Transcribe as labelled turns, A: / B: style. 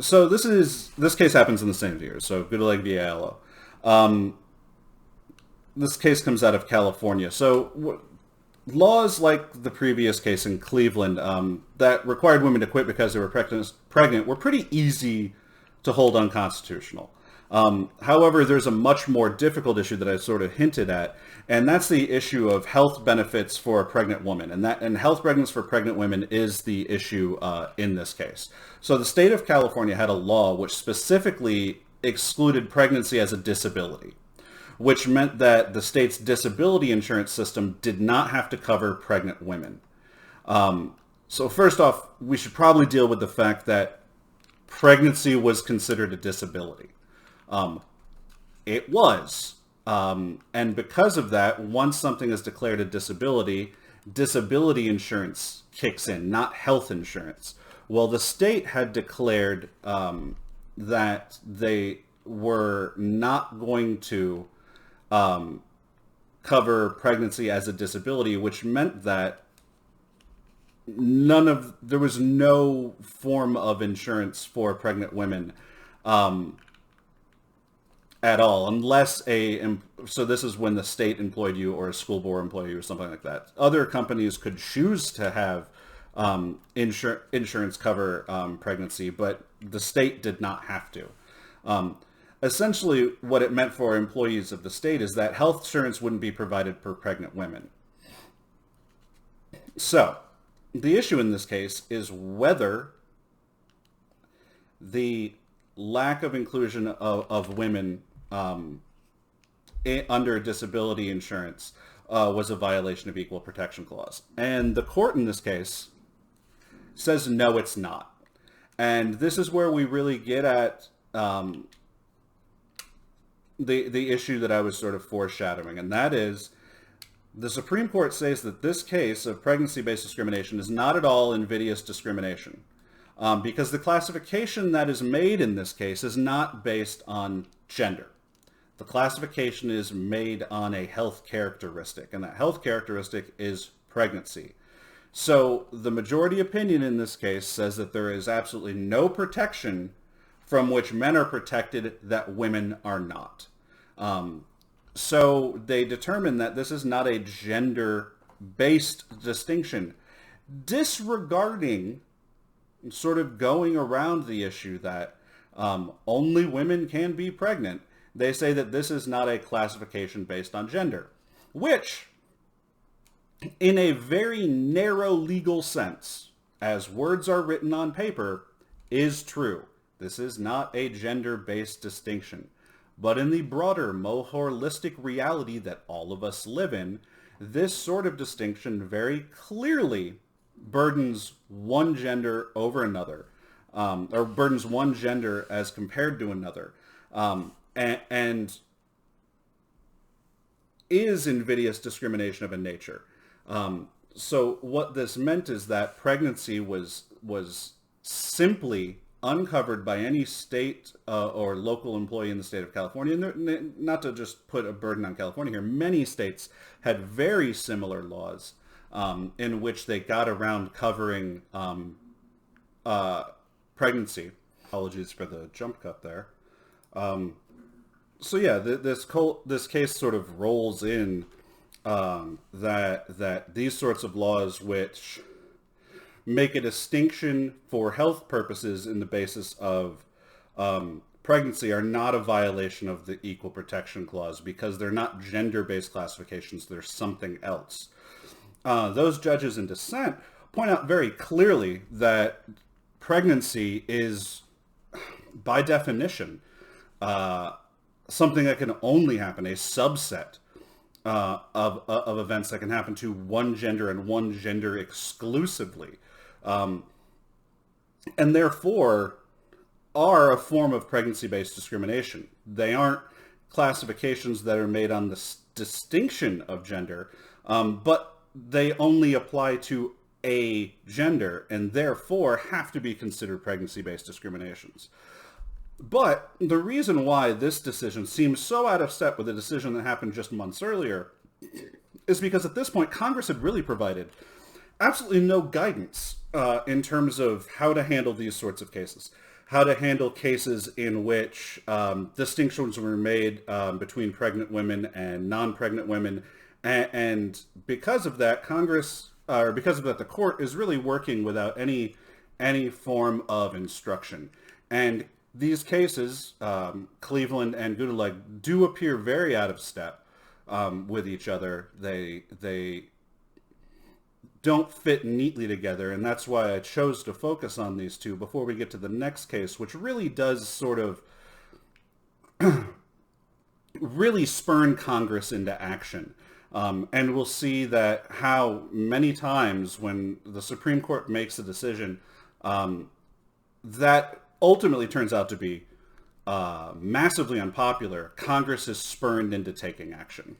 A: So this case happens in the same year. So Geduldig v. Aiello. Um, this case comes out of California. Laws like the previous case in Cleveland that required women to quit because they were pregnant were pretty easy to hold unconstitutional. However, there's a much more difficult issue that I sort of hinted at, and that's the issue of health benefits for a pregnant woman, and health benefits for pregnant women is the issue in this case. So the state of California had a law which specifically excluded pregnancy as a disability, which meant that the state's disability insurance system did not have to cover pregnant women. So first off, we should probably deal with the fact that pregnancy was considered a disability. It was. And because of that, once something is declared a disability, disability insurance kicks in, not health insurance. Well, the state had declared that they were not going to cover pregnancy as a disability, which meant that there was no form of insurance for pregnant women at all, unless so this is when the state employed you or a school board employed you or something like that. Other companies could choose to have insurance cover pregnancy, but the state did not have to. Essentially, what it meant for employees of the state is that health insurance wouldn't be provided for pregnant women. So, the issue in this case is whether the lack of inclusion of women under disability insurance was a violation of Equal Protection Clause. And the court in this case says no, it's not. And this is where we really get at the issue that I was sort of foreshadowing, and that is the Supreme Court says that this case of pregnancy-based discrimination is not at all invidious discrimination, because the classification that is made in this case is not based on gender. The classification is made on a health characteristic, and that health characteristic is pregnancy. So the majority opinion in this case says that there is absolutely no protection from which men are protected that women are not. So they determine that this is not a gender-based distinction, disregarding, sort of going around the issue that only women can be pregnant. They say that this is not a classification based on gender, which, in a very narrow legal sense, as words are written on paper, is true. This is not a gender-based distinction. But in the broader, more holistic reality that all of us live in, this sort of distinction very clearly burdens one gender over another, or burdens one gender as compared to another, and is invidious discrimination of a nature. So what this meant is that pregnancy was simply uncovered by any state or local employee in the state of California. And not to just put a burden on California here, many states had very similar laws in which they got around covering pregnancy. Apologies for the jump cut there. So yeah, this case sort of rolls in that these sorts of laws which make a distinction for health purposes in the basis of pregnancy are not a violation of the Equal Protection Clause because they're not gender-based classifications, they're something else. Those judges in dissent point out very clearly that pregnancy is, by definition, something that can only happen, a subset of events that can happen to one gender and one gender exclusively. And therefore are a form of pregnancy-based discrimination. They aren't classifications that are made on the distinction of gender, but they only apply to a gender and therefore have to be considered pregnancy-based discriminations. But the reason why this decision seems so out of step with the decision that happened just months earlier is because at this point, Congress had really provided absolutely no guidance in terms of how to handle these sorts of cases. how to handle cases in which distinctions were made between pregnant women and non-pregnant women. And because of that, because of that, the court is really working without any form of instruction. And these cases, Cleveland and Geduldig, do appear very out of step with each other. They don't fit neatly together, and that's why I chose to focus on these two before we get to the next case, which really does sort of really spurn Congress into action. And we'll see that how many times when the Supreme Court makes a decision that ultimately turns out to be massively unpopular, Congress is spurned into taking action.